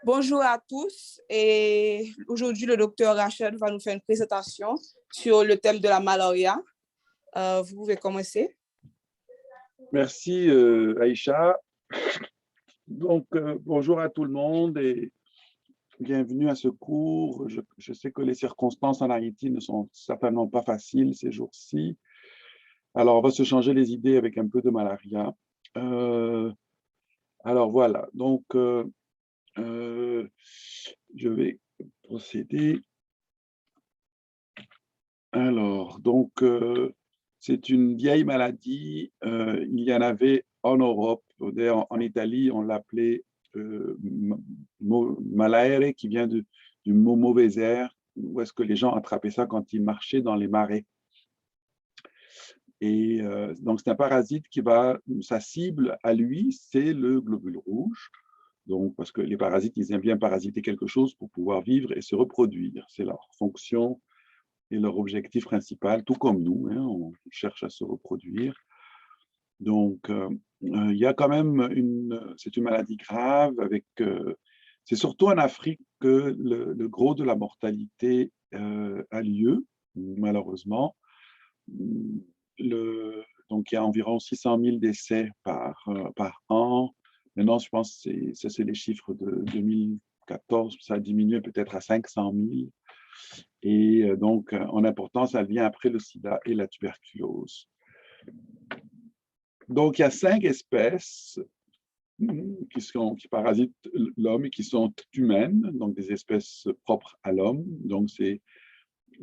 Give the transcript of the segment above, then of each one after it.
Bonjour à tous et aujourd'hui le docteur Rachel va nous faire une présentation sur le thème de la malaria. Vous pouvez commencer. Merci Aïcha. Donc bonjour à tout le monde et bienvenue à ce cours. Je sais que les circonstances en Haïti ne sont certainement pas faciles ces jours-ci. Alors on va se changer les idées avec un peu de malaria. Alors voilà, donc je vais procéder. Alors, donc, c'est une vieille maladie. Il y en avait en Europe. D'ailleurs, en Italie, on l'appelait malaere, qui vient du mot mauvais air, où est-ce que les gens attrapaient ça quand ils marchaient dans les marais. Et donc, c'est un parasite qui va, sa cible à lui, c'est le globule rouge. Donc, parce que les parasites, ils aiment bien parasiter quelque chose pour pouvoir vivre et se reproduire. C'est leur fonction et leur objectif principal, tout comme nous, hein, on cherche à se reproduire. Donc, il y a quand même c'est une maladie grave c'est surtout en Afrique que le gros de la mortalité a lieu, malheureusement. Donc, il y a environ 600 000 décès par an. Maintenant, je pense que c'est les chiffres de 2014, ça a diminué peut-être à 500 000. Et donc, en importance, ça vient après le sida et la tuberculose. Donc, il y a 5 espèces qui parasitent l'homme et qui sont humaines, donc des espèces propres à l'homme. Donc, c'est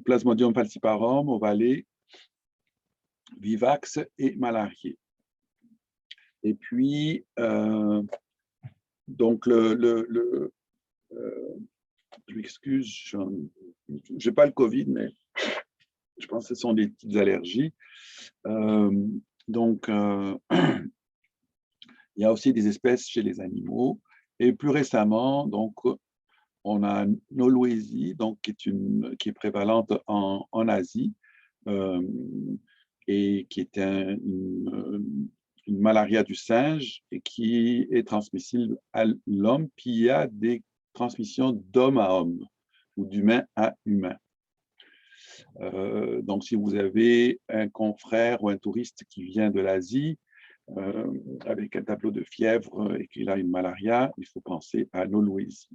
Plasmodium falciparum, ovale, vivax et malarié. Et puis, donc, je m'excuse, je n'ai pas le Covid, mais je pense que ce sont des petites allergies. Donc, il y a aussi des espèces chez les animaux. Et plus récemment, donc, on a Nolwesi, donc, qui est prévalente en Asie et qui est une malaria du singe et qui est transmissible à l'homme. Puis il y a des transmissions d'homme à homme ou d'humain à humain. Donc, si vous avez un confrère ou un touriste qui vient de l'Asie avec un tableau de fièvre et qu'il a une malaria, il faut penser à Nolwesi.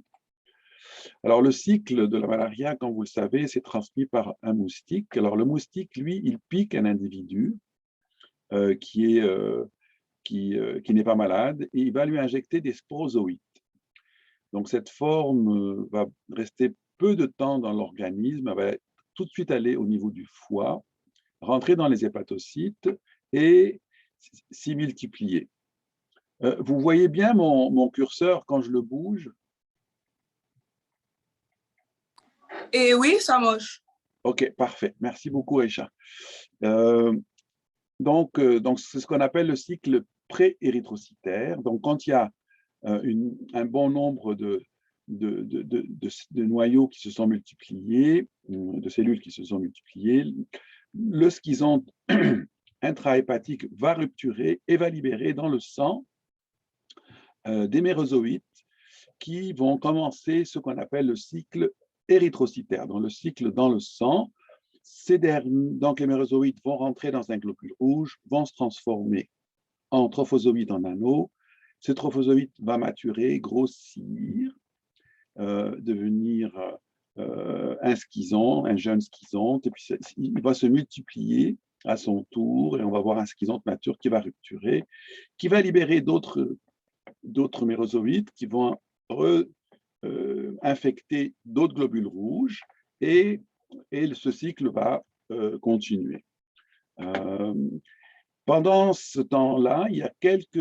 Alors, le cycle de la malaria, comme vous le savez, c'est transmis par un moustique. Alors, le moustique, lui, il pique un individu qui n'est pas malade et il va lui injecter des sporozoïdes. Donc, cette forme va rester peu de temps dans l'organisme, elle va tout de suite aller au niveau du foie, rentrer dans les hépatocytes et s'y multiplier. Vous voyez bien mon curseur quand je le bouge? Et oui, ça marche. OK, parfait. Merci beaucoup, Aïcha. Donc c'est ce qu'on appelle le cycle pré-érythrocytaire. Donc, quand il y a un bon nombre de noyaux qui se sont multipliés, de cellules qui se sont multipliées, le schizonte intrahépatique va rupturer et va libérer dans le sang des mérozoïtes qui vont commencer ce qu'on appelle le cycle érythrocytaire, donc le cycle dans le sang. Donc les mérozoïtes vont rentrer dans un globule rouge, vont se transformer en trophozoïtes en anneaux. Ce trophozoïte va maturer, grossir, devenir un schizon, un jeune schizonte, et puis il va se multiplier à son tour, et on va voir un schizonte mature qui va rupturer, qui va libérer d'autres mérozoïtes qui vont infecter d'autres globules rouges, et ce cycle va continuer. Pendant ce temps-là, il y a quelques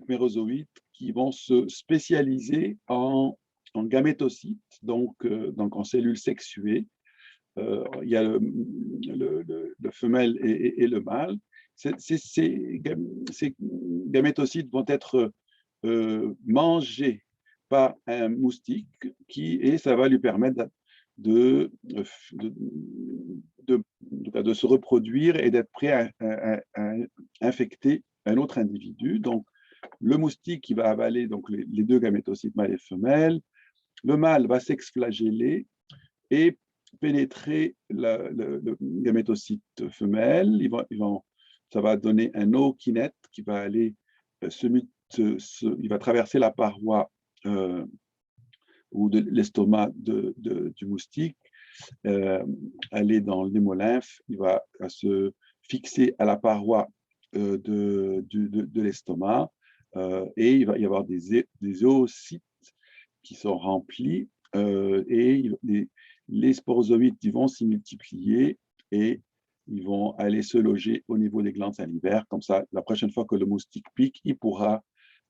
mérozoïtes qui vont se spécialiser en gamétocytes, donc en cellules sexuées. Il y a le femelle et le mâle. Ces gamétocytes vont être mangés par un moustique et ça va lui permettre de se reproduire et d'être prêt à infecter un autre individu. Donc, le moustique qui va avaler donc, les deux gamétocytes mâles et femelles. Le mâle va s'exflageller et pénétrer le gamétocyte femelle. Ça va donner un ookinète qui va aller il va traverser la paroi ou de l'estomac du moustique, aller dans l'hémolymphe, il va se fixer à la paroi de l'estomac et il va y avoir des oocytes qui sont remplis et les sporozoïdes ils vont s'y multiplier et ils vont aller se loger au niveau des glandes salivaires. Comme ça, la prochaine fois que le moustique pique, il pourra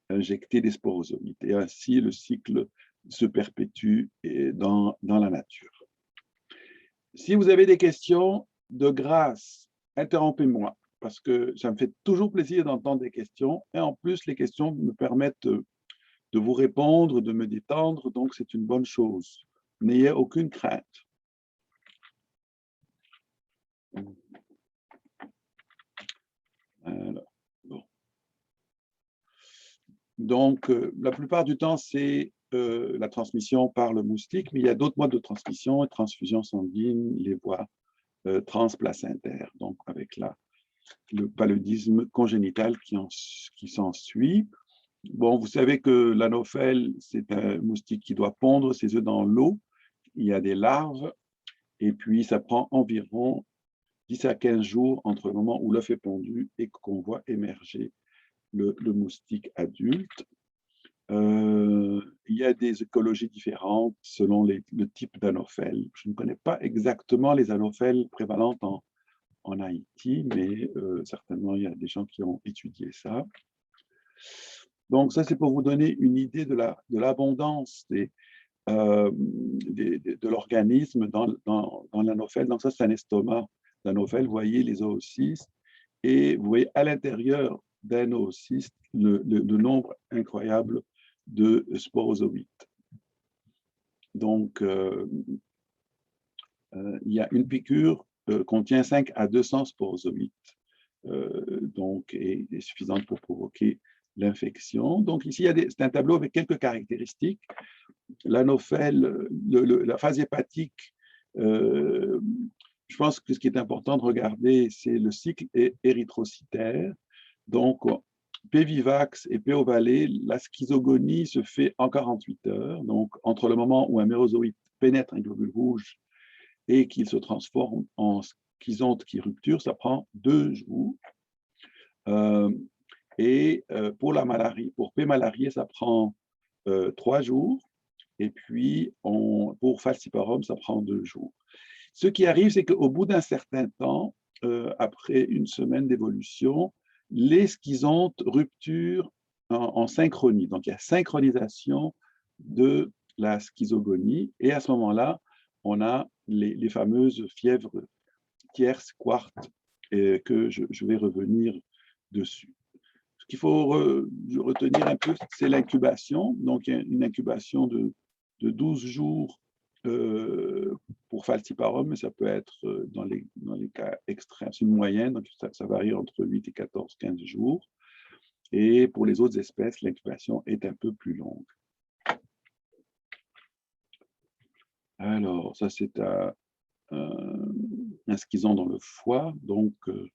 injecter des sporozoïdes. Et ainsi, le cycle se perpétue dans la nature. Si vous avez des questions, de grâce, interrompez-moi, parce que ça me fait toujours plaisir d'entendre des questions. Et en plus, les questions me permettent de vous répondre, de me détendre, donc c'est une bonne chose. N'ayez aucune crainte. Alors, bon. Donc, la plupart du temps, c'est la transmission par le moustique, mais il y a d'autres modes de transmission, transfusion sanguine, les voies transplacentaires, donc avec le paludisme congénital qui s'ensuit. Bon, vous savez que l'anophèle, c'est un moustique qui doit pondre ses œufs dans l'eau. Il y a des larves, et puis ça prend environ 10 à 15 jours entre le moment où l'œuf est pondu et qu'on voit émerger le moustique adulte. Il y a des écologies différentes selon le type d'anophèle. Je ne connais pas exactement les anophèles prévalentes en Haïti, mais certainement, il y a des gens qui ont étudié ça. Donc, ça, c'est pour vous donner une idée de l'abondance de l'organisme dans l'anophèle. Donc, ça, c'est un estomac d'anophèle. Vous voyez les oocystes. Et vous voyez à l'intérieur d'un oocyste le nombre incroyable de sporozoïdes. Donc, il y a une piqûre contient 5 à 200 sporozoïdes, donc est suffisante pour provoquer l'infection. Donc ici, c'est un tableau avec quelques caractéristiques. L'anophèle, la phase hépatique, je pense que ce qui est important de regarder, c'est le cycle érythrocytaire. Donc, P. vivax et P. ovale, la schizogonie se fait en 48 heures. Donc, entre le moment où un mérozoïte pénètre un globule rouge et qu'il se transforme en schizonte qui rupture, ça prend 2 jours. Pour la malarie, pour P. malarié, ça prend 3 jours. Et puis, pour falciparum, ça prend 2 jours. Ce qui arrive, c'est qu'au bout d'un certain temps, après une semaine d'évolution, les schizontes rupturent en synchronie. Donc, il y a synchronisation de la schizogonie. Et à ce moment-là, on a les fameuses fièvres tierces, quartes, que je vais revenir dessus. Ce qu'il faut retenir un peu, c'est l'incubation. Donc, il y a une incubation de 12 jours pour falciparum, mais ça peut être dans les cas extrêmes, c'est une moyenne, donc ça varie entre 8 et 14, 15 jours. Et pour les autres espèces, l'incubation est un peu plus longue. Alors, ça c'est un schizon dans le foie. Donc, vous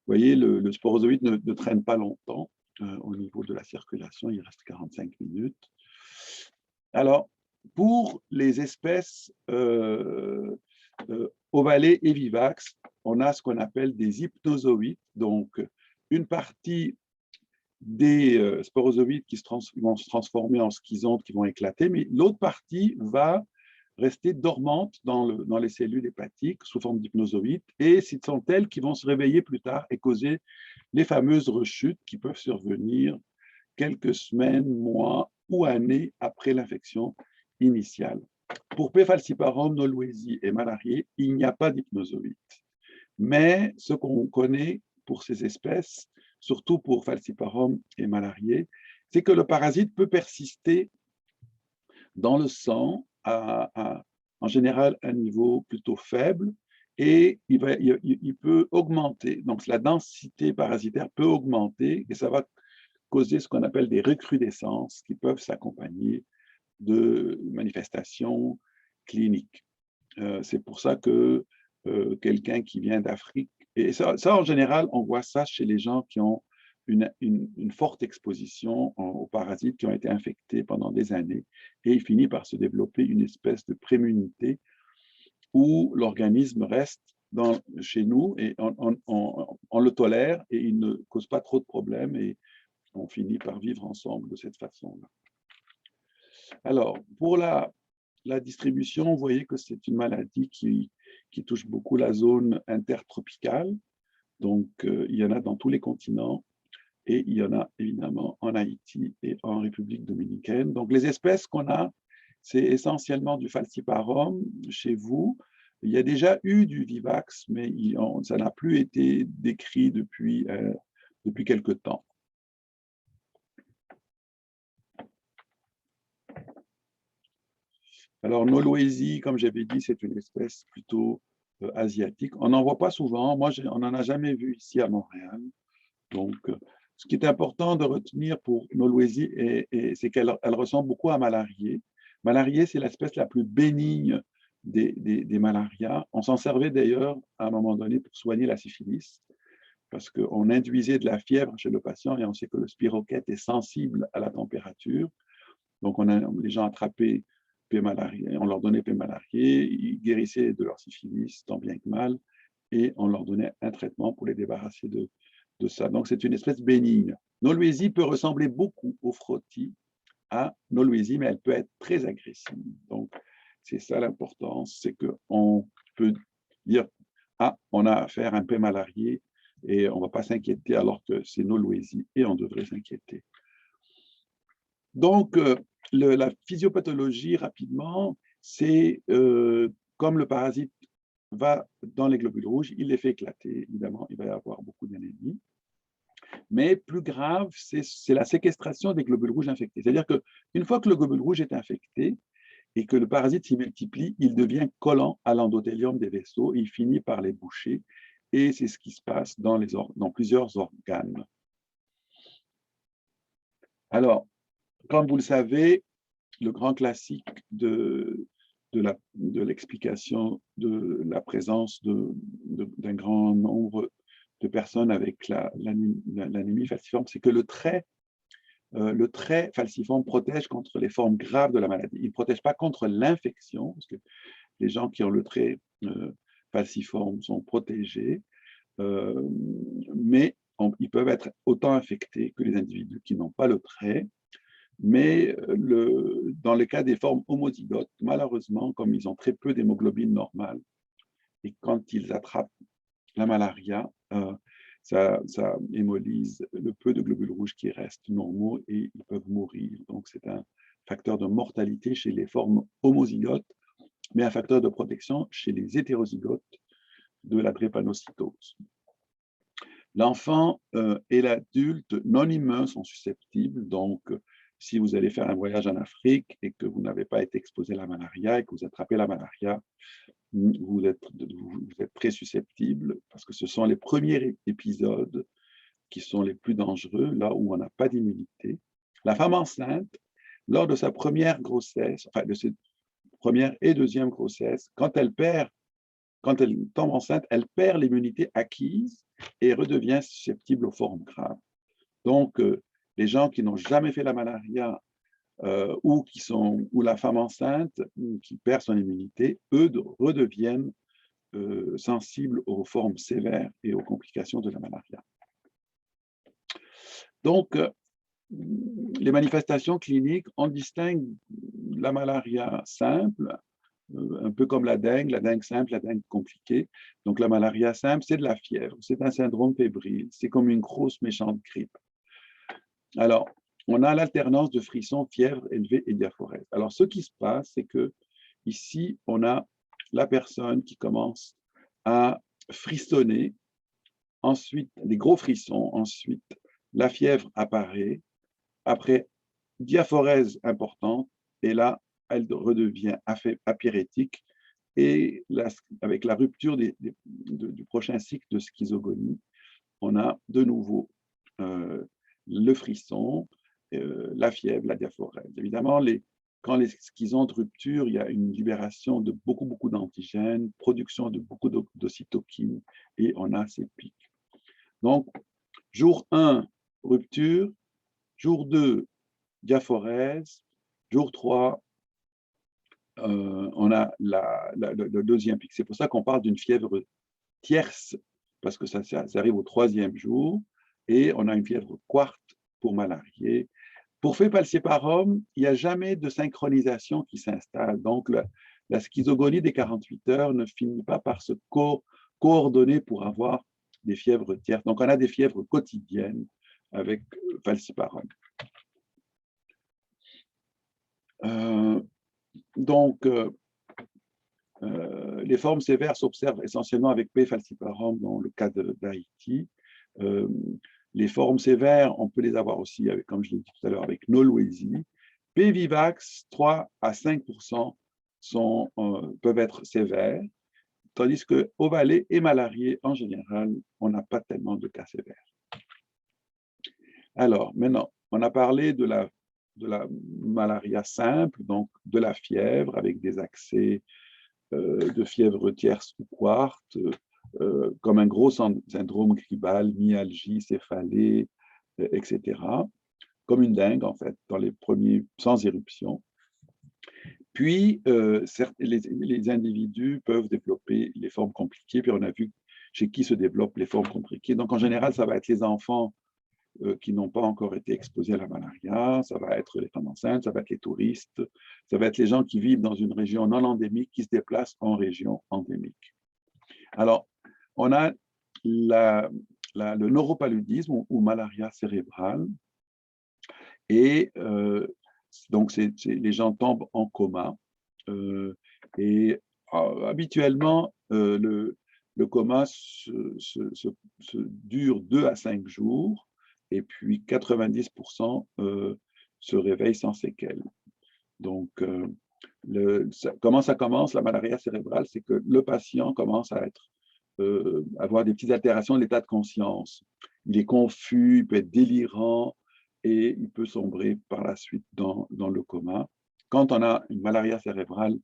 voyez, le sporozoïde ne traîne pas longtemps au niveau de la circulation, il reste 45 minutes. Alors, pour les espèces ovalées et vivax, on a ce qu'on appelle des hypnozoïdes. Donc, une partie des sporozoïdes qui vont se transformer en schizontes, qui vont éclater, mais l'autre partie va rester dormante dans les cellules hépatiques sous forme d'hypnozoïdes, et ce sont elles qui vont se réveiller plus tard et causer les fameuses rechutes qui peuvent survenir quelques semaines, mois ou années après l'infection initiale. Pour P. falciparum, Nolwesi et malarié, il n'y a pas d'hypnozoïdes. Mais ce qu'on connaît pour ces espèces, surtout pour falciparum et malarié, c'est que le parasite peut persister dans le sang en général à un niveau plutôt faible, et il peut augmenter. Donc, la densité parasitaire peut augmenter, et ça va causer ce qu'on appelle des recrudescences qui peuvent s'accompagner de manifestations cliniques. C'est pour ça que quelqu'un qui vient d'Afrique, et ça, en général, on voit ça chez les gens qui ont une forte exposition aux parasites qui ont été infectés pendant des années, et il finit par se développer une espèce de préimmunité où l'organisme reste chez nous et on le tolère et il ne cause pas trop de problèmes et on finit par vivre ensemble de cette façon-là. Alors, pour la distribution, vous voyez que c'est une maladie qui touche beaucoup la zone intertropicale. Donc, il y en a dans tous les continents et il y en a évidemment en Haïti et en République dominicaine. Donc, les espèces qu'on a, c'est essentiellement du falciparum chez vous. Il y a déjà eu du vivax, mais ça n'a plus été décrit depuis quelque temps. Alors, Noloésie, comme j'avais dit, c'est une espèce plutôt asiatique. On n'en voit pas souvent. Moi, on n'en a jamais vu ici à Montréal. Donc, ce qui est important de retenir pour Noloésie, c'est qu'elle ressemble beaucoup à Malariée. Malariée, c'est l'espèce la plus bénigne des malarias. On s'en servait d'ailleurs à un moment donné pour soigner la syphilis, parce qu'on induisait de la fièvre chez le patient et on sait que le spirochète est sensible à la température. Donc, les gens attrapaient P. malariae, on leur donnait P. malariae, ils guérissaient de leur syphilis tant bien que mal, et on leur donnait un traitement pour les débarrasser de ça. Donc, c'est une espèce bénigne. Noloésie peut ressembler beaucoup au frottis à Noloésie, mais elle peut être très agressive. Donc, c'est ça l'importance, c'est qu'on peut dire « Ah, on a affaire à un P. malariae et on ne va pas s'inquiéter alors que c'est Noloésie et on devrait s'inquiéter. » Donc, la physiopathologie, rapidement, c'est comme le parasite va dans les globules rouges, il les fait éclater, évidemment, il va y avoir beaucoup d'anémie. Mais plus grave, c'est la séquestration des globules rouges infectés. C'est-à-dire qu'une fois que le globule rouge est infecté et que le parasite s'y multiplie, il devient collant à l'endothélium des vaisseaux, il finit par les boucher, et c'est ce qui se passe dans plusieurs organes. Alors, comme vous le savez, le grand classique de l'explication de la présence d'un grand nombre de personnes avec l'anémie falciforme, c'est que le trait falciforme protège contre les formes graves de la maladie. Il ne protège pas contre l'infection, parce que les gens qui ont le trait falciforme sont protégés, mais ils peuvent être autant infectés que les individus qui n'ont pas le trait. Mais dans le cas des formes homozygotes, malheureusement, comme ils ont très peu d'hémoglobine normale, et quand ils attrapent la malaria, ça hémolise le peu de globules rouges qui restent normaux et ils peuvent mourir. Donc, c'est un facteur de mortalité chez les formes homozygotes, mais un facteur de protection chez les hétérozygotes de la drépanocytose. L'enfant et l'adulte non immuns sont susceptibles, donc si vous allez faire un voyage en Afrique et que vous n'avez pas été exposé à la malaria et que vous attrapez la malaria, vous êtes très susceptible parce que ce sont les premiers épisodes qui sont les plus dangereux, là où on n'a pas d'immunité. La femme enceinte, lors de sa première grossesse, enfin de ses première et deuxième grossesse, quand elle tombe enceinte, elle perd l'immunité acquise et redevient susceptible aux formes graves. Donc, les gens qui n'ont jamais fait la malaria ou la femme enceinte qui perd son immunité, eux redeviennent sensibles aux formes sévères et aux complications de la malaria. Donc, les manifestations cliniques, on distingue la malaria simple, un peu comme la dengue simple, la dengue compliquée. Donc, la malaria simple, c'est de la fièvre, c'est un syndrome fébrile, c'est comme une grosse méchante grippe. Alors, on a l'alternance de frissons, fièvre élevée et diaphorèse. Alors, ce qui se passe, c'est que ici, on a la personne qui commence à frissonner, ensuite des gros frissons, ensuite la fièvre apparaît, après diaphorèse importante, et là, elle redevient apyrétique, et avec la rupture du prochain cycle de schizogonie, on a de nouveau le frisson, la fièvre, la diaphorèse. Évidemment, quand les schizons de rupture, il y a une libération de beaucoup d'antigènes, production de beaucoup d'ocytokines, et on a ces pics. Donc, jour 1, rupture, jour 2, diaphorèse, jour 3, on a le deuxième pic. C'est pour ça qu'on parle d'une fièvre tierce, parce que ça arrive au 3e jour, et on a une fièvre quarte pour malarié. Pour P-falciparum, il n'y a jamais de synchronisation qui s'installe. Donc, la schizogonie des 48 heures ne finit pas par se coordonner pour avoir des fièvres tierces. Donc, on a des fièvres quotidiennes avec falciparum. Les formes sévères s'observent essentiellement avec P. falciparum dans le cas d'Haïti. Les formes sévères, on peut les avoir aussi, comme je l'ai dit tout à l'heure, avec Nolwesi. P. vivax, 3 à 5% peuvent être sévères, tandis que ovalé et malarié, en général, on n'a pas tellement de cas sévères. Alors, maintenant, on a parlé de la malaria simple, donc de la fièvre avec des accès de fièvre tierce ou quarte, comme un gros syndrome gribal, myalgie, céphalée, etc. Comme une dengue, en fait, dans les premiers, sans éruption. Puis, les individus peuvent développer les formes compliquées, puis on a vu chez qui se développent les formes compliquées. Donc, en général, ça va être les enfants qui n'ont pas encore été exposés à la malaria, ça va être les femmes enceintes, ça va être les touristes, ça va être les gens qui vivent dans une région non endémique, qui se déplacent en région endémique. Alors, on a le neuropaludisme ou malaria cérébrale, et donc les gens tombent en coma, et habituellement, le coma dure 2 à 5 jours, et puis 90% se réveillent sans séquelles. Donc, comment ça commence, la malaria cérébrale? C'est que le patient commence à avoir des petites altérations de l'état de conscience. Il est confus, il peut être délirant, et il peut sombrer par la suite dans le coma. Quand on a une malaria cérébrale,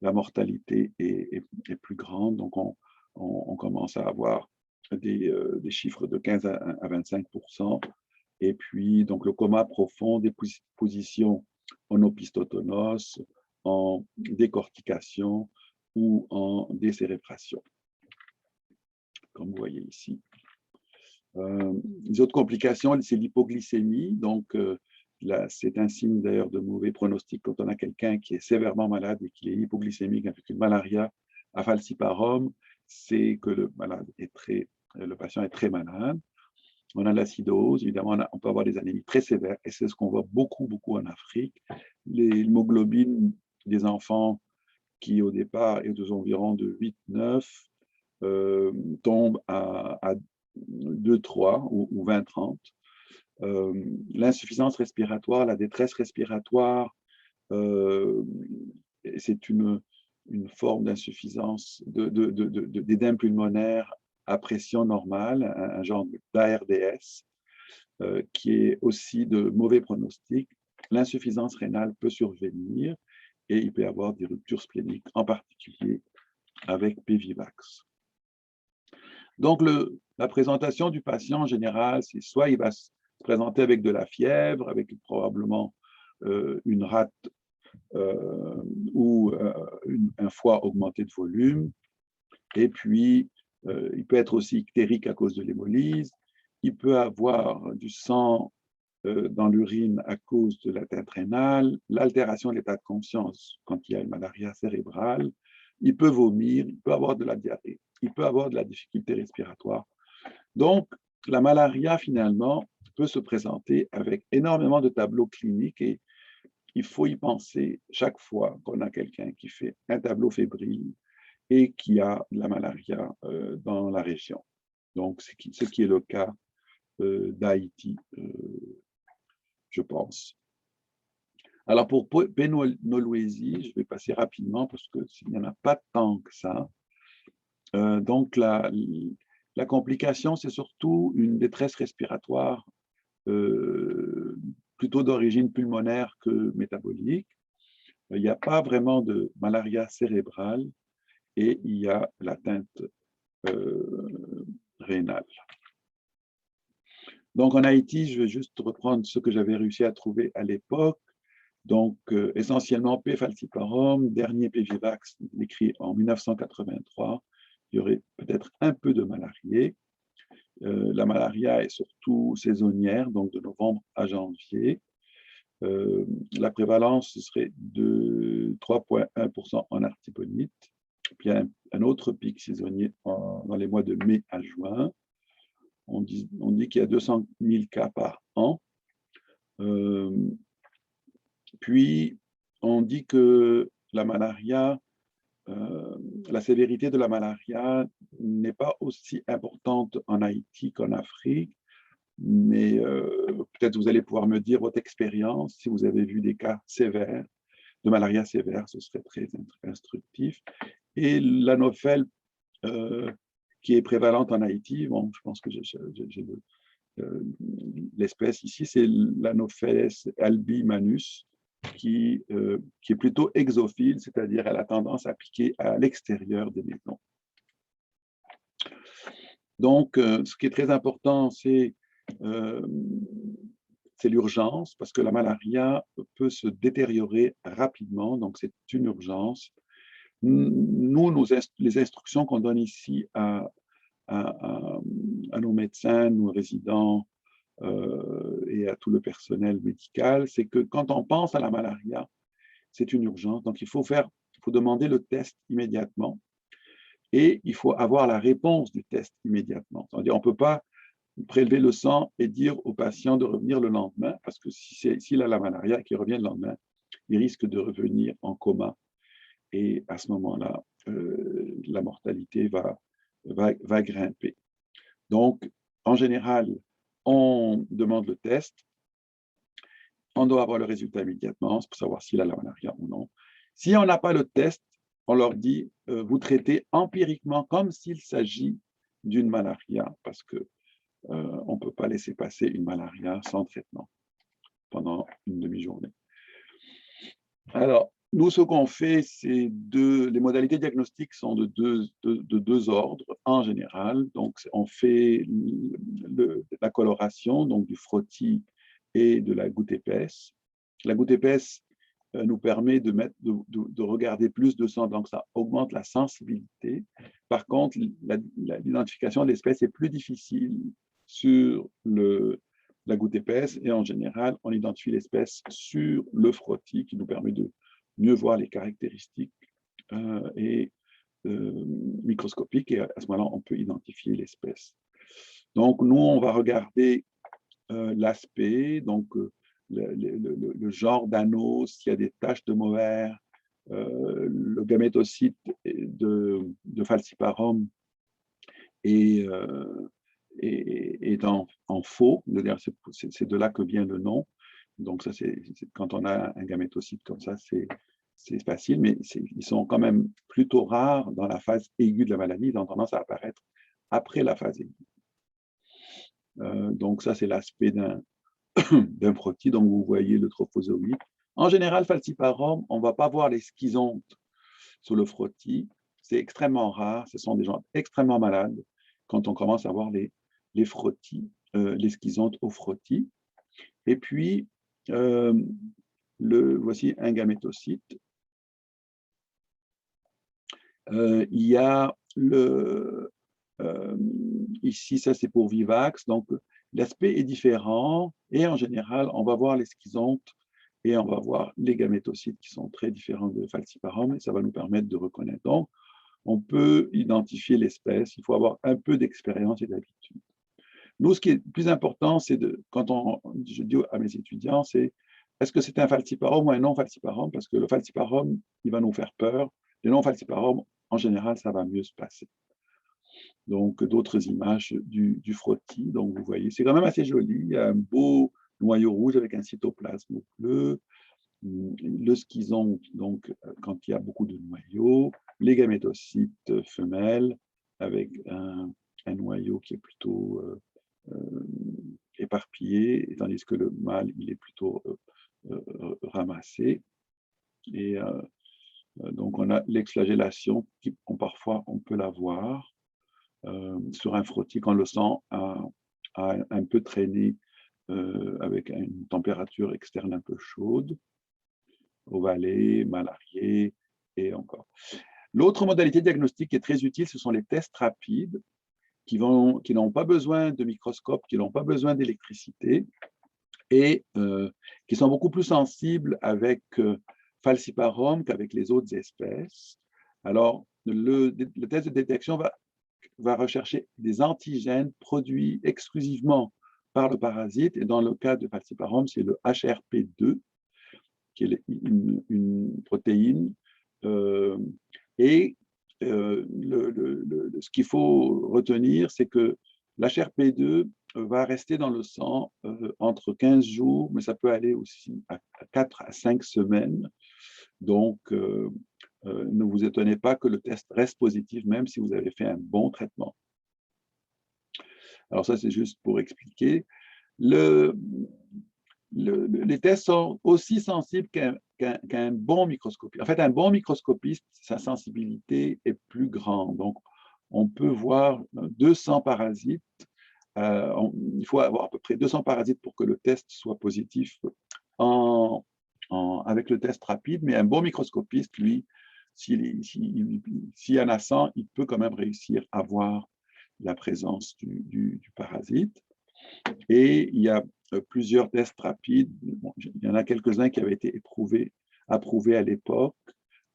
la mortalité est plus grande, donc on commence à avoir des chiffres de 15 à 25%. Et puis, donc, le coma profond, des positions en opistotonos, en décortication ou en décérébration, comme vous voyez ici. Les autres complications, c'est l'hypoglycémie. Donc, c'est un signe d'ailleurs de mauvais pronostic quand on a quelqu'un qui est sévèrement malade et qui est hypoglycémique avec une malaria à falciparum, c'est que le patient est très malade. On a l'acidose, évidemment, on peut avoir des anémies très sévères, et c'est ce qu'on voit beaucoup en Afrique. L'hémoglobine des enfants qui, au départ, est aux environs de 8-9, tombe à 2-3 ou 20-30. L'insuffisance respiratoire, la détresse respiratoire, c'est une forme d'insuffisance d'édème pulmonaire à pression normale, un genre d'ARDS, qui est aussi de mauvais pronostic. L'insuffisance rénale peut survenir et il peut y avoir des ruptures spléniques, en particulier avec P-vivax. Donc, la présentation du patient en général, c'est soit il va se présenter avec de la fièvre, avec probablement une rate ou un foie augmenté de volume, et puis il peut être aussi ictérique à cause de l'hémolyse, il peut avoir du sang dans l'urine à cause de l'atteinte rénale, l'altération de l'état de conscience quand il y a une malaria cérébrale, il peut vomir, il peut avoir de la diarrhée, il peut avoir de la difficulté respiratoire. Donc, la malaria, finalement, peut se présenter avec énormément de tableaux cliniques, et il faut y penser chaque fois qu'on a quelqu'un qui fait un tableau fébrile et qui a de la malaria dans la région. Donc, ce qui est le cas d'Haïti, je pense. Alors, pour P-Nolwesi, je vais passer rapidement parce qu'il n'y en a pas tant que ça. Donc, la complication, c'est surtout une détresse respiratoire plutôt d'origine pulmonaire que métabolique. Il n'y a pas vraiment de malaria cérébrale et il y a l'atteinte rénale. Donc, en Haïti, je vais juste reprendre ce que j'avais réussi à trouver à l'époque. Donc, essentiellement P. falciparum, dernier PVivax, écrit en 1983. Il y aurait peut-être un peu de malariée. La malaria est surtout saisonnière, donc de novembre à janvier. La prévalence ce serait de 3,1% en artibonite. Puis il y a un autre pic saisonnier dans les mois de mai à juin. On dit qu'il y a 200 000 cas par an. Puis, on dit que la malaria, la sévérité de la malaria n'est pas aussi importante en Haïti qu'en Afrique, mais peut-être vous allez pouvoir me dire votre expérience, si vous avez vu des cas sévères, de malaria sévère, ce serait très instructif. Et l'anophèle qui est prévalente en Haïti, bon, je pense que j'ai l'espèce ici, c'est l'Anopheles albimanus, qui est plutôt exophile, c'est-à-dire elle a tendance à piquer à l'extérieur des maisons. Donc, ce qui est très important, c'est l'urgence, parce que la malaria peut se détériorer rapidement, donc c'est une urgence. Nous, les instructions qu'on donne ici à nos médecins, nos résidents et à tout le personnel médical, c'est que quand on pense à la malaria, c'est une urgence. Donc, il faut demander le test immédiatement et il faut avoir la réponse du test immédiatement. C'est-à-dire, on ne peut pas prélever le sang et dire au patient de revenir le lendemain, parce que s'il a la malaria et qu'il revient le lendemain, il risque de revenir en coma. Et à ce moment-là, la mortalité va grimper. Donc, en général, on demande le test, on doit avoir le résultat immédiatement pour savoir s'il a la malaria ou non. Si on n'a pas le test, on leur dit, vous traitez empiriquement comme s'il s'agit d'une malaria, parce que on ne peut pas laisser passer une malaria sans traitement pendant une demi-journée. Alors, nous, ce qu'on fait, c'est les modalités diagnostiques sont de deux ordres en général. Donc, on fait la coloration, donc du frottis et de la goutte épaisse. La goutte épaisse nous permet de regarder plus de sang, donc ça augmente la sensibilité. Par contre, l'identification de l'espèce est plus difficile sur la goutte épaisse et en général, on identifie l'espèce sur le frottis qui nous permet de mieux voir les caractéristiques microscopiques et à ce moment-là, on peut identifier l'espèce. Donc, nous, on va regarder l'aspect, donc le genre d'anneau, s'il y a des taches de mohair, le gamétocyte de falciparum est en faux, c'est de là que vient le nom. Donc, ça, quand on a un gamétocyte comme ça, c'est facile, mais ils sont quand même plutôt rares dans la phase aiguë de la maladie. Ils ont tendance à apparaître après la phase aiguë. Donc, ça, c'est l'aspect d'un frottis. Donc, vous voyez le trophozoïde. En général, falciparum, on ne va pas voir les schizontes sur le frottis. C'est extrêmement rare. Ce sont des gens extrêmement malades quand on commence à voir les frottis, les schizontes au frottis. Et puis, voici un gamétocyte. Il y a ici, ça c'est pour Vivax, donc l'aspect est différent et en général, on va voir les schizontes et on va voir les gamétocytes qui sont très différents de falciparum et ça va nous permettre de reconnaître. Donc, on peut identifier l'espèce, il faut avoir un peu d'expérience et d'habitude. Nous, ce qui est plus important, c'est quand je dis à mes étudiants, c'est est-ce que c'est un falciparum ou un non-falciparum? Parce que le falciparum, il va nous faire peur. Les non-falciparum, en général, ça va mieux se passer. Donc, d'autres images du frottis. Donc, vous voyez, c'est quand même assez joli. Il y a un beau noyau rouge avec un cytoplasme bleu. Le schizonte, donc, quand il y a beaucoup de noyaux. Les gamétocytes femelles avec un noyau qui est plutôt éparpillé, tandis que le mâle, il est plutôt ramassé. Et donc, on a l'exflagellation qui, parfois, on peut la voir sur un frottis quand le sang a un peu traîné avec une température externe un peu chaude, ovalée, malariée et encore. L'autre modalité diagnostique qui est très utile, ce sont les tests rapides qui n'ont pas besoin de microscope, qui n'ont pas besoin d'électricité et qui sont beaucoup plus sensibles avec Falciparum qu'avec les autres espèces. Alors, le test de détection va rechercher des antigènes produits exclusivement par le parasite. Et dans le cas de Falciparum, c'est le HRP2, qui est une protéine. Ce qu'il faut retenir, c'est que l'HRP2 va rester dans le sang entre 15 jours, mais ça peut aller aussi à 4 à 5 semaines. Donc, ne vous étonnez pas que le test reste positif, même si vous avez fait un bon traitement. Alors ça, c'est juste pour expliquer. Les tests sont aussi sensibles qu'un bon microscopiste. En fait, un bon microscopiste, sa sensibilité est plus grande. Donc, on peut voir 200 parasites. Il faut avoir à peu près 200 parasites pour que le test soit positif avec le test rapide. Mais un bon microscopiste, lui, s'il y en a 100, il peut quand même réussir à voir la présence du parasite. Et il y a plusieurs tests rapides. Bon, il y en a quelques-uns qui avaient été approuvés à l'époque.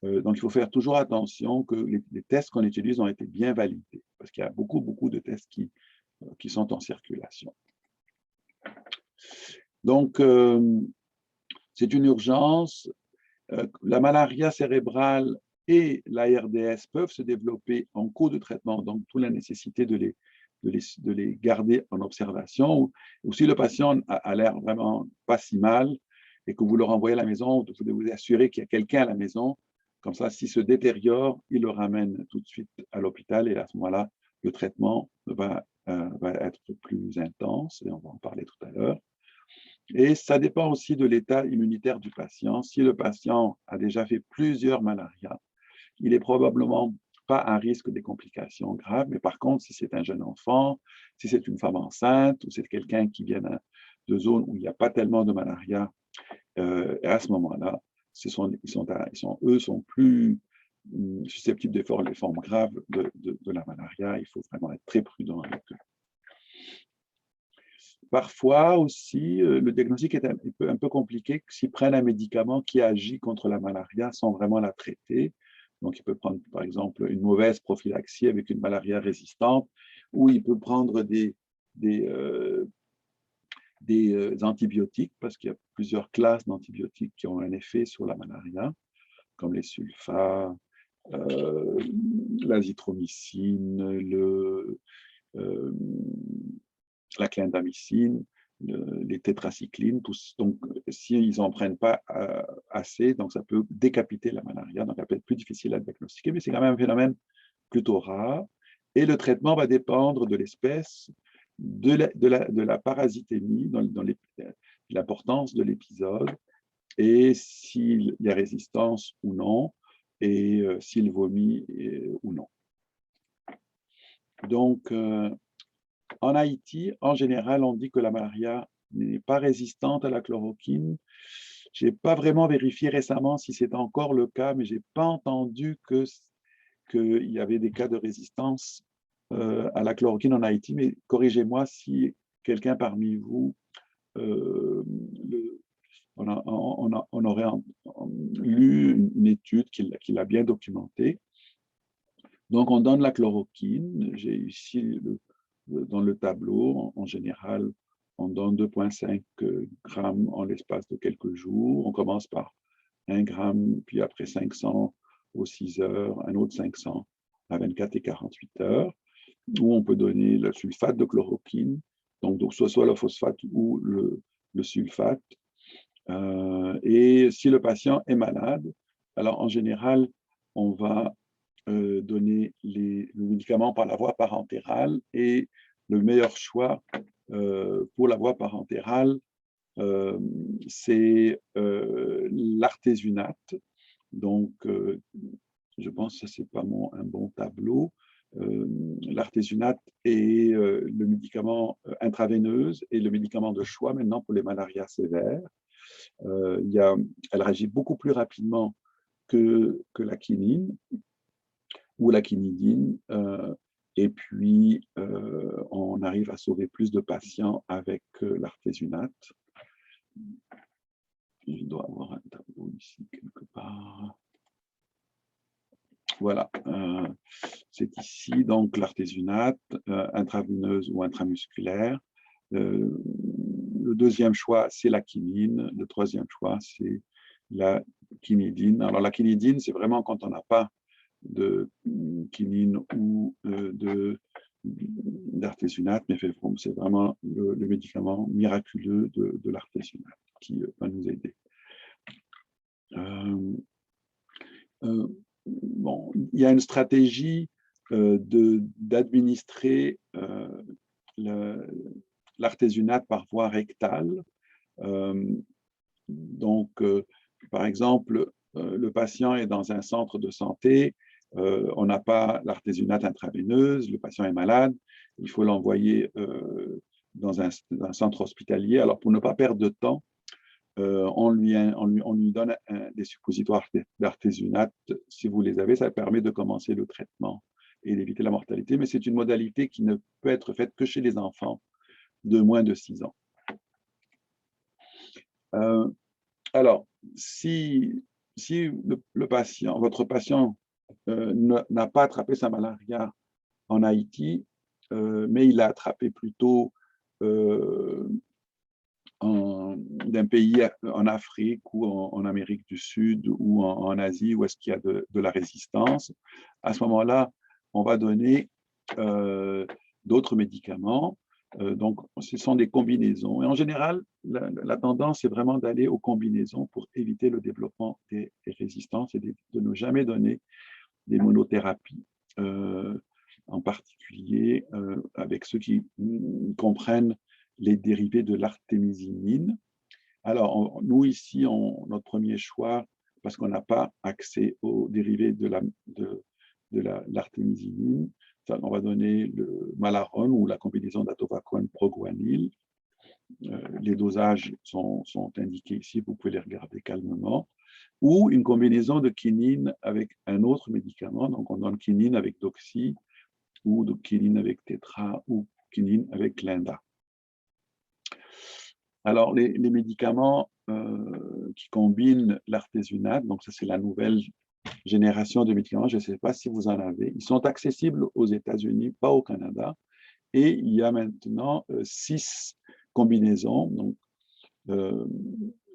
Donc, il faut faire toujours attention que les tests qu'on utilise ont été bien validés, parce qu'il y a beaucoup, beaucoup de tests qui sont en circulation. Donc, c'est une urgence. La malaria cérébrale et l'ARDS peuvent se développer en cours de traitement, donc toute la nécessité de les garder en observation. Ou si le patient a l'air vraiment pas si mal et que vous le renvoyez à la maison, vous devez vous assurer qu'il y a quelqu'un à la maison. Comme ça, s'il se détériore, il le ramène tout de suite à l'hôpital et à ce moment-là, le traitement va être plus intense et on va en parler tout à l'heure. Et ça dépend aussi de l'état immunitaire du patient. Si le patient a déjà fait plusieurs malarias, il n'est probablement pas à risque des complications graves, mais par contre, si c'est un jeune enfant, si c'est une femme enceinte, ou c'est quelqu'un qui vient de zones où il n'y a pas tellement de malaria, à ce moment-là, eux sont plus susceptibles de faire les formes graves de la malaria. Il faut vraiment être très prudent avec eux. Parfois aussi, le diagnostic est un peu compliqué s'ils prennent un médicament qui agit contre la malaria sans vraiment la traiter. Donc, il peut prendre, par exemple, une mauvaise prophylaxie avec une malaria résistante, ou il peut prendre des antibiotiques, parce qu'il y a plusieurs classes d'antibiotiques qui ont un effet sur la malaria, comme les sulfats, l'azithromycine, la clindamycine, les tétracyclines, donc s'ils n'en prennent pas assez, donc ça peut décapiter la malaria, donc ça peut être plus difficile à diagnostiquer, mais c'est quand même un phénomène plutôt rare. Et le traitement va dépendre de l'espèce, de la parasitémie, dans l'importance de l'épisode, et s'il y a résistance ou non, et s'il vomit ou non. Donc, en Haïti, en général, on dit que la malaria n'est pas résistante à la chloroquine. Je n'ai pas vraiment vérifié récemment si c'est encore le cas, mais je n'ai pas entendu qu'il y avait des cas de résistance à la chloroquine en Haïti. Mais corrigez-moi si quelqu'un parmi vous, on aurait lu une étude qui l'a bien documentée. Donc, on donne la chloroquine. J'ai ici dans le tableau, en général, on donne 2,5 grammes en l'espace de quelques jours. On commence par 1 gramme, puis après 500 aux 6 heures, un autre 500 à 24 et 48 heures, où on peut donner le sulfate de chloroquine, donc soit le phosphate ou le sulfate. Et si le patient est malade, alors en général, on va donner le médicament par la voie parentérale, et le meilleur choix pour la voie parentérale, c'est l'artésunate. Donc, je pense que ce n'est pas un bon tableau. L'artésunate est le médicament intraveineux et le médicament de choix maintenant pour les malarias sévères. Elle réagit beaucoup plus rapidement que la quinine ou la quinidine. Et puis, on arrive à sauver plus de patients avec l'artésunate. Je dois avoir un tableau ici quelque part. Voilà, c'est ici donc l'artésunate, intraveineuse ou intramusculaire. Le deuxième choix, c'est la quinine. Le troisième choix, c'est la quinidine. Alors, la quinidine, c'est vraiment quand on n'a pas de quinine ou d'artésunate, mais c'est vraiment le médicament miraculeux de l'artésunate qui va nous aider. Bon, il y a une stratégie d'administrer l'artésunate par voie rectale. Donc, par exemple, le patient est dans un centre de santé, on n'a pas l'artésunate intraveineuse, le patient est malade, il faut l'envoyer dans un centre hospitalier. Alors, pour ne pas perdre de temps, on lui donne des suppositoires d'artésunate. Si vous les avez, ça permet de commencer le traitement et d'éviter la mortalité, mais c'est une modalité qui ne peut être faite que chez les enfants de moins de 6 ans. Alors, si votre patient n'a pas attrapé sa malaria en Haïti, mais il l'a attrapé plutôt d'un pays en Afrique ou en Amérique du Sud ou en Asie où est-ce qu'il y a de la résistance, à ce moment-là, on va donner d'autres médicaments. Donc, ce sont des combinaisons. Et en général, la tendance est vraiment d'aller aux combinaisons pour éviter le développement des résistances et de ne jamais donner des monothérapies, en particulier avec ceux qui comprennent les dérivés de l'artémisinine. Alors, nous ici, notre premier choix, parce qu'on n'a pas accès aux dérivés de l'artémisinine, on va donner le Malarone ou la combinaison d'atofacone-proguanil. Les dosages sont indiqués ici, vous pouvez les regarder calmement. Ou une combinaison de quinine avec un autre médicament, donc on donne quinine avec doxy, ou de quinine avec tétra, ou quinine avec linda. Alors, les médicaments qui combinent l'artésunate, donc ça c'est la nouvelle génération de médicaments, je ne sais pas si vous en avez, ils sont accessibles aux États-Unis, pas au Canada, et il y a maintenant 6 combinaisons,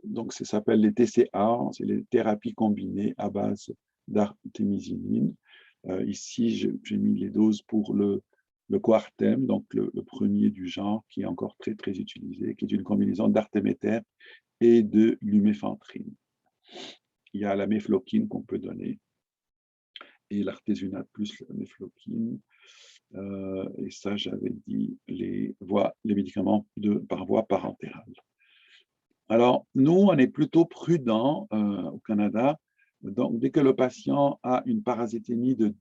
donc ça s'appelle les TCA, c'est les thérapies combinées à base d'artémisinine. Ici, j'ai mis les doses pour le Coartem, donc le premier du genre, qui est encore très, très utilisé, qui est une combinaison d'artéméter et de luméfantrine. Il y a la mefloquine qu'on peut donner, et l'artésunate plus la mefloquine. Et ça, j'avais dit les médicaments par voie parentérale. Alors, nous, on est plutôt prudent au Canada. Donc, dès que le patient a une parasitémie de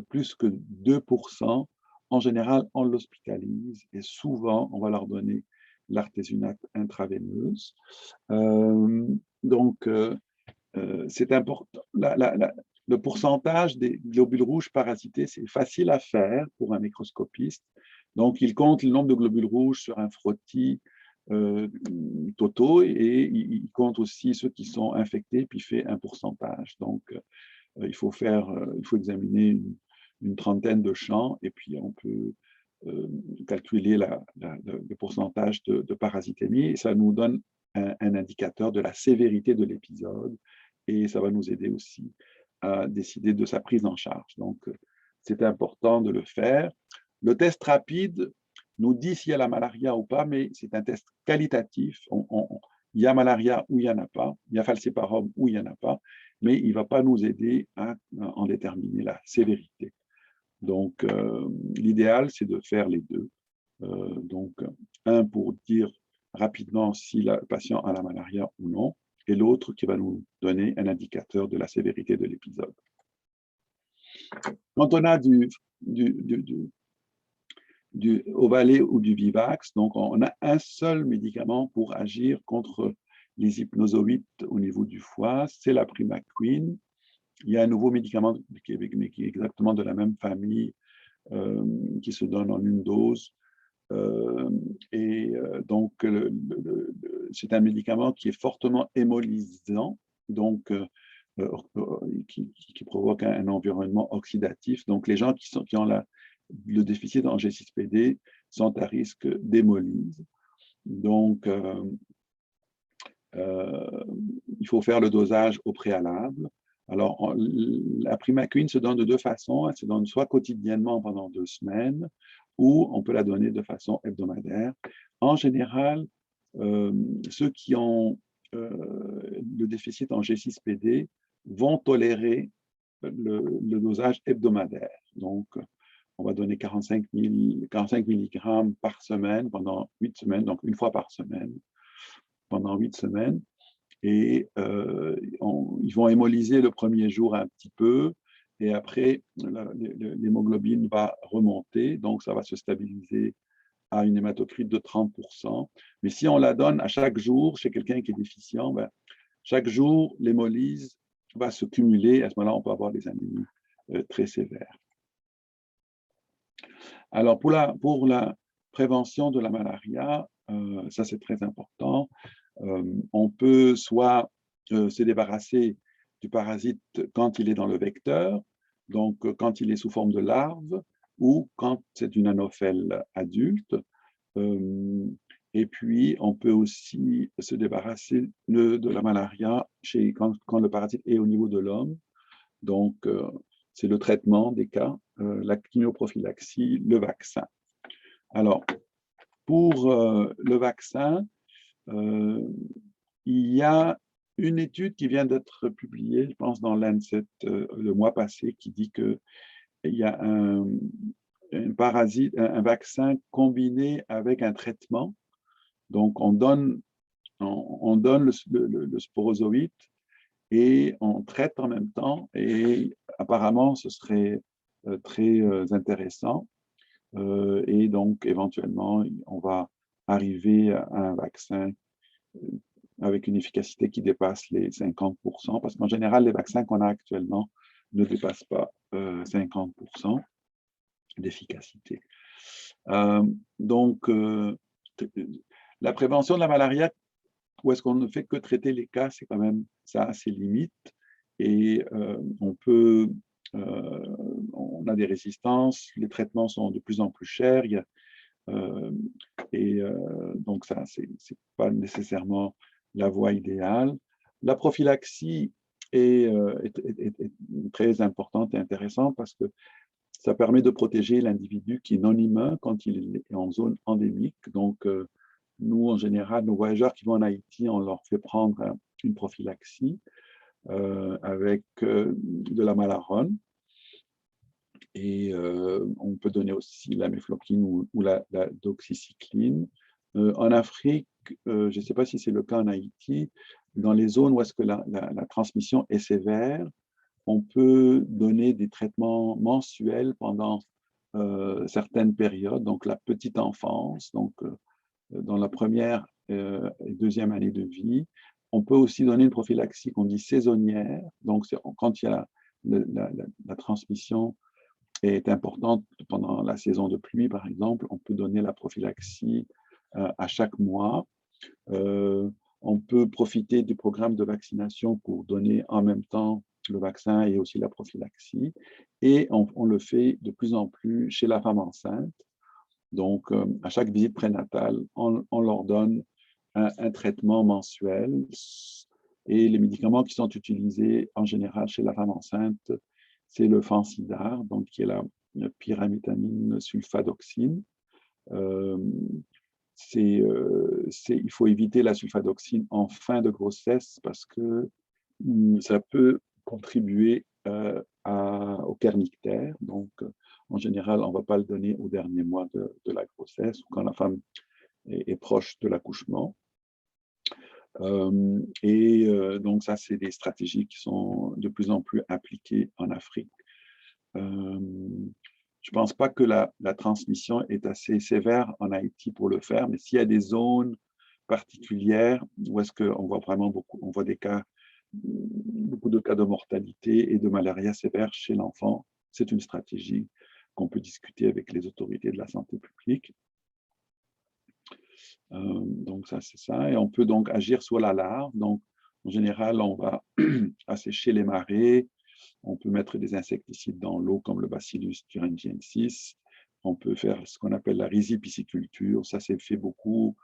plus que 2%, en général, on l'hospitalise et souvent, on va leur donner l'artésunate intraveineuse. Donc, c'est important. Le pourcentage des globules rouges parasités, c'est facile à faire pour un microscopiste. Donc, il compte le nombre de globules rouges sur un frottis totaux et il compte aussi ceux qui sont infectés, puis fait un pourcentage. Donc, il faut examiner une trentaine de champs et puis on peut calculer le pourcentage de parasitémie et ça nous donne un indicateur de la sévérité de l'épisode et ça va nous aider aussi à décider de sa prise en charge. Donc, c'est important de le faire. Le test rapide nous dit s'il y a la malaria ou pas, mais c'est un test qualitatif. Il y a malaria ou il n'y en a pas, il y a falciparum ou il n'y en a pas, mais il ne va pas nous aider à en déterminer la sévérité. Donc, l'idéal, c'est de faire les deux. Donc, un pour dire rapidement si le patient a la malaria ou non, et l'autre qui va nous donner un indicateur de la sévérité de l'épisode. Quand on a du Ovalé ou du Vivax, donc on a un seul médicament pour agir contre les hypnozoïdes au niveau du foie, c'est la primaquine. Il y a un nouveau médicament qui est exactement de la même famille, qui se donne en une dose. Donc, c'est un médicament qui est fortement hémolysant, donc qui provoque un environnement oxydatif. Donc, les gens qui ont le déficit en G6PD sont à risque d'hémolyse. Donc, il faut faire le dosage au préalable. Alors, la primaquine se donne de deux façons. Elle se donne soit quotidiennement pendant 2 semaines, ou on peut la donner de façon hebdomadaire. En général, ceux qui ont le déficit en G6PD vont tolérer le dosage hebdomadaire. Donc, on va donner 45 mg par semaine pendant 8 semaines, donc une fois par semaine, pendant 8 semaines. Et ils vont hémolyser le premier jour un petit peu, et après, l'hémoglobine va remonter, donc ça va se stabiliser à une hématocrite de 30%. Mais si on la donne à chaque jour chez quelqu'un qui est déficient, ben, chaque jour, l'hémolyse va se cumuler. À ce moment-là, on peut avoir des anémies très sévères. Alors, pour la prévention de la malaria, ça c'est très important. On peut soit se débarrasser du parasite quand il est dans le vecteur, donc quand il est sous forme de larve, ou quand c'est une anophèle adulte. Et puis, on peut aussi se débarrasser de la malaria quand le parasite est au niveau de l'homme. Donc, c'est le traitement des cas, la clinioprophylaxie, le vaccin. Alors, pour le vaccin, il y a une étude qui vient d'être publiée, je pense, dans Lancet le mois passé, qui dit qu'il y a un vaccin combiné avec un traitement. Donc, on donne le sporozoïte et on traite en même temps. Et apparemment, ce serait très intéressant. Et donc, éventuellement, on va arriver à un vaccin avec une efficacité qui dépasse les 50%, parce qu'en général, les vaccins qu'on a actuellement ne dépassent pas 50% d'efficacité. Donc, la prévention de la malaria, où est-ce qu'on ne fait que traiter les cas, c'est quand même ça a ses limites. Et on a des résistances, les traitements sont de plus en plus chers. Donc, ça, c'est pas nécessairement la voie idéale. La prophylaxie est très importante et intéressante parce que ça permet de protéger l'individu qui est non humain quand il est en zone endémique. Donc, nous, en général, nos voyageurs qui vont en Haïti, on leur fait prendre une prophylaxie avec de la malarone. Et on peut donner aussi la méfloquine ou la doxycycline. En Afrique, je ne sais pas si c'est le cas en Haïti, dans les zones où est-ce que la transmission est sévère, on peut donner des traitements mensuels pendant certaines périodes, donc la petite enfance, donc dans la première et deuxième année de vie. On peut aussi donner une prophylaxie qu'on dit saisonnière, donc quand il y a la transmission est importante pendant la saison de pluie, par exemple, on peut donner la prophylaxie à chaque mois. On peut profiter du programme de vaccination pour donner en même temps le vaccin et aussi la prophylaxie. Et on le fait de plus en plus chez la femme enceinte. Donc, à chaque visite prénatale, on leur donne un traitement mensuel. Et les médicaments qui sont utilisés en général chez la femme enceinte, c'est le Fansidar, donc qui est la pyrimétamine sulfadoxine. Il faut éviter la sulfadoxine en fin de grossesse parce que ça peut contribuer au kernictère. Donc, en général, on ne va pas le donner au dernier mois de la grossesse ou quand la femme est proche de l'accouchement. Donc ça, c'est des stratégies qui sont de plus en plus appliquées en Afrique. Je ne pense pas que la transmission est assez sévère en Haïti pour le faire, mais s'il y a des zones particulières où est-ce qu'on voit vraiment on voit beaucoup de cas de mortalité et de malaria sévère chez l'enfant, c'est une stratégie qu'on peut discuter avec les autorités de la santé publique. Donc ça, c'est ça. Et on peut donc agir sur la larve. Donc, en général, on va assécher les marais. On peut mettre des insecticides dans l'eau comme le Bacillus thuringiensis. On peut faire ce qu'on appelle la rizipisciculture. Ça, c'est fait beaucoup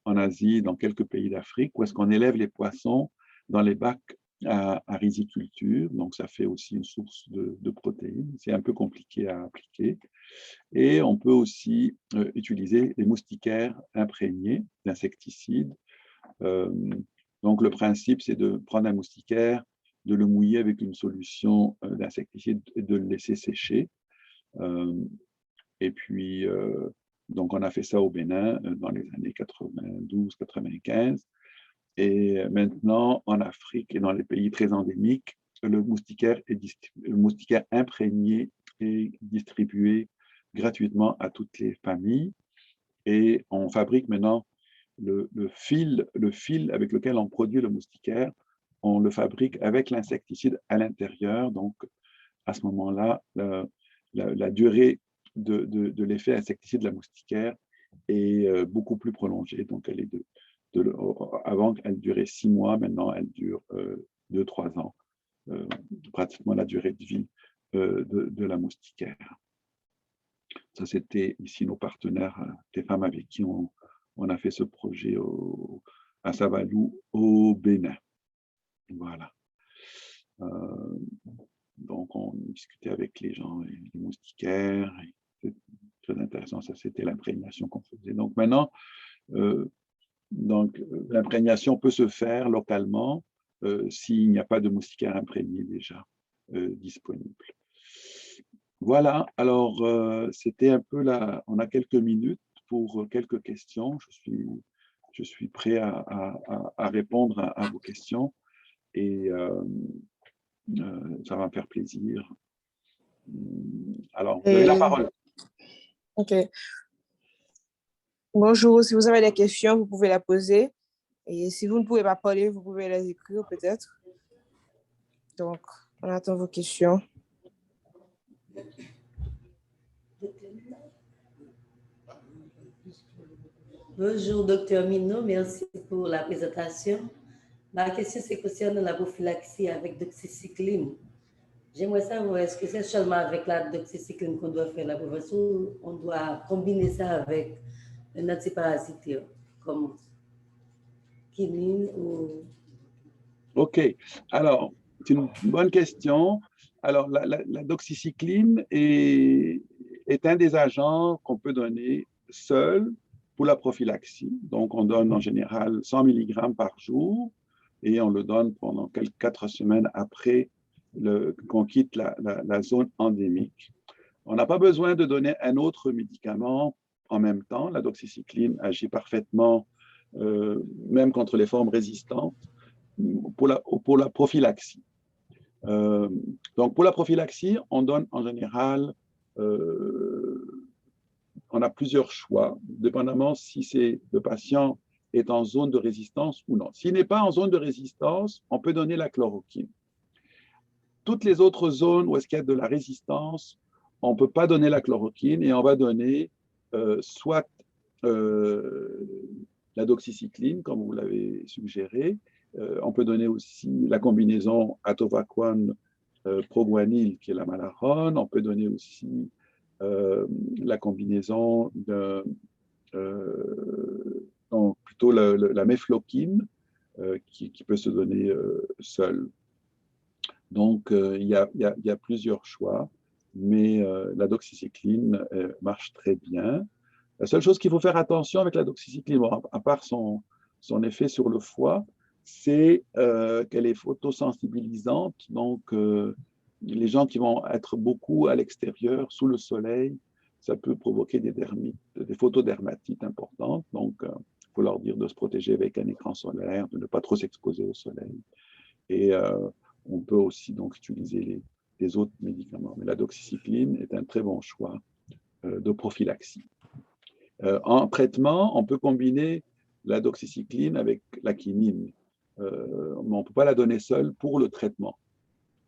en Asie, dans quelques pays d'Afrique, où est-ce qu'on élève les poissons dans les bacs à riziculture. Donc, ça fait aussi une source de protéines. C'est un peu compliqué à appliquer. Et on peut aussi utiliser les moustiquaires imprégnés d'insecticides. Donc, le principe, c'est de prendre un moustiquaire, de le mouiller avec une solution d'insecticide et de le laisser sécher. Et puis, donc on a fait ça au Bénin dans les années 92-95. Et maintenant, en Afrique et dans les pays très endémiques, le moustiquaire imprégné est distribué gratuitement à toutes les familles. Et on fabrique maintenant le fil avec lequel on produit le moustiquaire, on le fabrique avec l'insecticide à l'intérieur. Donc, à ce moment-là, la durée de l'effet insecticide de la moustiquaire est beaucoup plus prolongée. Donc, elle est avant, elle durait 6 mois, maintenant, elle dure 2-3 ans, pratiquement la durée de vie de la moustiquaire. Ça, c'était ici nos partenaires, les femmes avec qui on a fait ce projet à Savalou, au Bénin. Voilà. Donc, on discutait avec les gens, les moustiquaires. C'est très intéressant, ça, c'était l'imprégnation qu'on faisait. Donc, maintenant, l'imprégnation peut se faire localement s'il n'y a pas de moustiquaire imprégné déjà disponible. Voilà, alors c'était un peu là, on a quelques minutes pour quelques questions. Je suis prêt à répondre à vos questions et ça va me faire plaisir. Alors, vous avez la parole. OK. Bonjour, si vous avez des questions, vous pouvez la poser. Et si vous ne pouvez pas parler, vous pouvez les écrire peut-être. Donc, on attend vos questions. Bonjour, docteur Mino. Merci pour la présentation. Ma question, c'est concernant la prophylaxie avec doxycycline. J'aimerais savoir, est-ce que c'est seulement avec la doxycycline qu'on doit faire la prévention ou on doit combiner ça avec un antiparasitaire comme quinine ou... OK. Alors, c'est une bonne question. Alors, la doxycycline est un des agents qu'on peut donner seul pour la prophylaxie. Donc, on donne en général 100 mg par jour et on le donne pendant 4 semaines après qu'on quitte la zone endémique. On n'a pas besoin de donner un autre médicament en même temps. La doxycycline agit parfaitement, même contre les formes résistantes, pour la prophylaxie. Donc, pour la prophylaxie, on donne en général, on a plusieurs choix, dépendamment si le patient est en zone de résistance ou non. S'il n'est pas en zone de résistance, on peut donner la chloroquine. Toutes les autres zones où est-ce qu'il y a de la résistance, on ne peut pas donner la chloroquine et on va donner soit la doxycycline, comme vous l'avez suggéré. On peut donner aussi la combinaison atovaquone proguanil, qui est la malarone. On peut donner aussi la combinaison plutôt la mefloquine, qui peut se donner seule. Donc, il y a plusieurs choix, mais la doxycycline marche très bien. La seule chose qu'il faut faire attention avec la doxycycline, bon, à part son effet sur le foie, c'est qu'elle est photosensibilisante. Donc, les gens qui vont être beaucoup à l'extérieur, sous le soleil, ça peut provoquer des photodermatites importantes. Donc, il faut leur dire de se protéger avec un écran solaire, de ne pas trop s'exposer au soleil. Et on peut aussi donc utiliser les autres médicaments. Mais la doxycycline est un très bon choix de prophylaxie. En traitement, on peut combiner la doxycycline avec la quinine. Mais on ne peut pas la donner seule pour le traitement,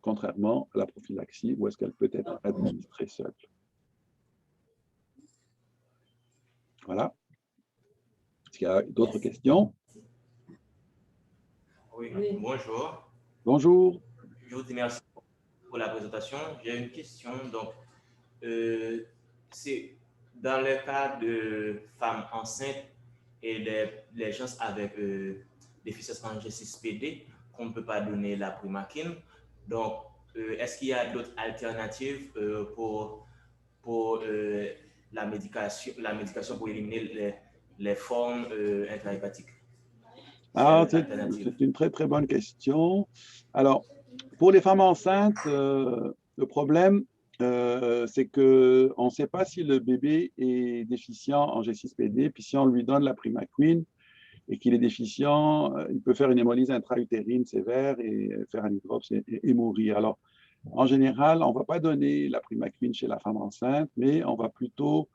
contrairement à la prophylaxie, où est-ce qu'elle peut être administrée seule. Voilà. Est-ce qu'il y a d'autres questions? Oui, bonjour. Bonjour. Je vous remercie pour la présentation. J'ai une question. Donc, c'est dans le cas de femmes enceintes et les gens avec déficience en G6PD qu'on ne peut pas donner la primaquine. Donc, est-ce qu'il y a d'autres alternatives pour la médication pour éliminer les formes intrahépatiques? C'est une très, très bonne question. Alors, pour les femmes enceintes, le problème, c'est qu'on ne sait pas si le bébé est déficient en G6PD, puis si on lui donne la primaquine et qu'il est déficient, il peut faire une hémolyse intra-utérine sévère et faire un hydrops et mourir. Alors, en général, on ne va pas donner la primaquine chez la femme enceinte, mais on va plutôt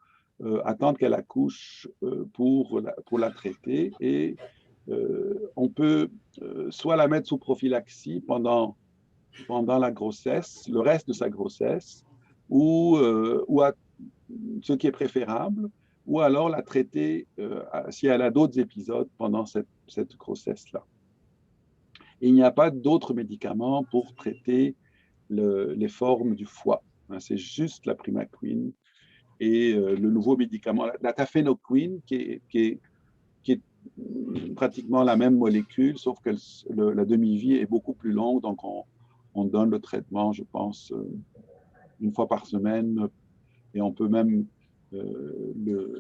attendre qu'elle accouche pour la traiter. Et on peut soit la mettre sous prophylaxie pendant la grossesse, le reste de sa grossesse, ou ce qui est préférable, ou alors la traiter si elle a d'autres épisodes pendant cette grossesse-là. Il n'y a pas d'autres médicaments pour traiter les formes du foie. C'est juste la primaquine et le nouveau médicament, la tafenoquine, qui est pratiquement la même molécule, sauf que la demi-vie est beaucoup plus longue, donc on donne le traitement, je pense, une fois par semaine, et on peut même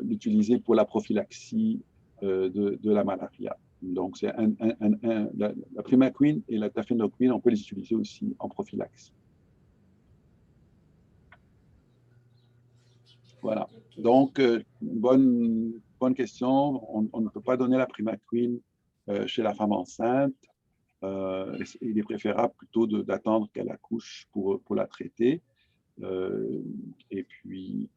l'utiliser pour la prophylaxie de la malaria. Donc, c'est la primaquine et la tafenoquine, on peut les utiliser aussi en prophylaxie. Voilà. Donc, bonne question. On ne peut pas donner la primaquine chez la femme enceinte. Il est préférable plutôt d'attendre qu'elle accouche pour la traiter. Et puis,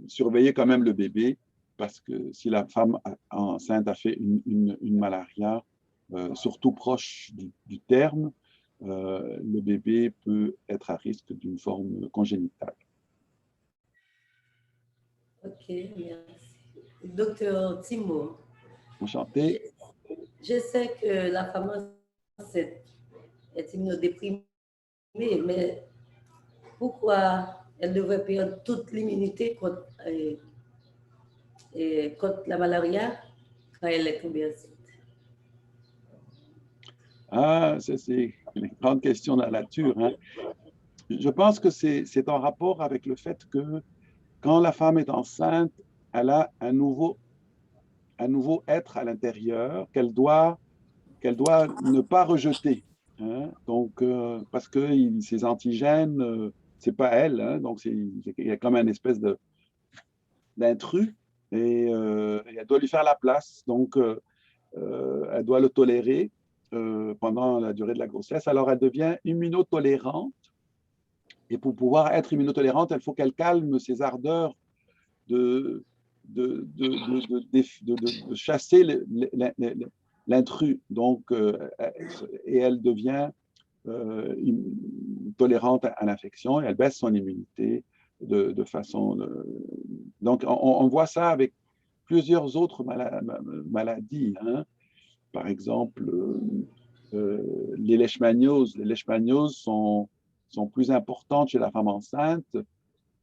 surveiller quand même le bébé, parce que si la femme enceinte a fait une malaria, surtout proche du terme, le bébé peut être à risque d'une forme congénitale. Ok, merci. Docteur Timo. Enchanté. Je sais que la femme enceinte est immunodéprimée, mais pourquoi elle devrait perdre toute l'immunité contre la malaria quand elle est tombée enceinte? C'est une grande question de la nature. Hein. Je pense que c'est en rapport avec le fait que quand la femme est enceinte, elle a un nouveau être à l'intérieur qu'elle doit ne pas rejeter. Hein. Donc, parce que ces antigènes, c'est pas elle, hein, donc il y a comme une espèce d'intrus et elle doit lui faire la place. Donc, elle doit le tolérer pendant la durée de la grossesse. Alors, elle devient immunotolérante. Et pour pouvoir être immunotolérante, il faut qu'elle calme ses ardeurs de chasser l'intrus. Donc, et elle devient tolérante à l'infection et elle baisse son immunité de façon... Donc, on voit ça avec plusieurs autres maladies. Hein. Par exemple, les leishmanioses. Les leishmanioses sont plus importantes chez la femme enceinte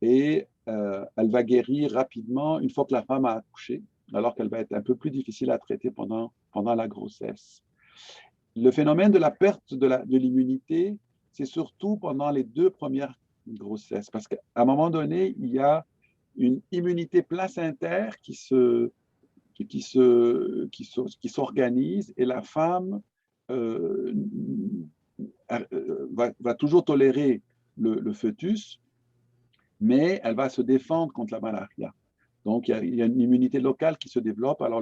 et elle va guérir rapidement une fois que la femme a accouché, alors qu'elle va être un peu plus difficile à traiter pendant la grossesse. Le phénomène de la perte de l'immunité, c'est surtout pendant les 2 premières grossesses, parce qu'à un moment donné, il y a une immunité placentaire qui s'organise et la femme va toujours tolérer le fœtus, mais elle va se défendre contre la malaria. Donc, il y a une immunité locale qui se développe. Alors,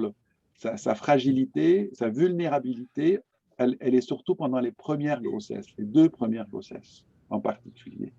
sa fragilité, sa vulnérabilité, elle est surtout pendant les premières grossesses, les 2 premières grossesses en particulier.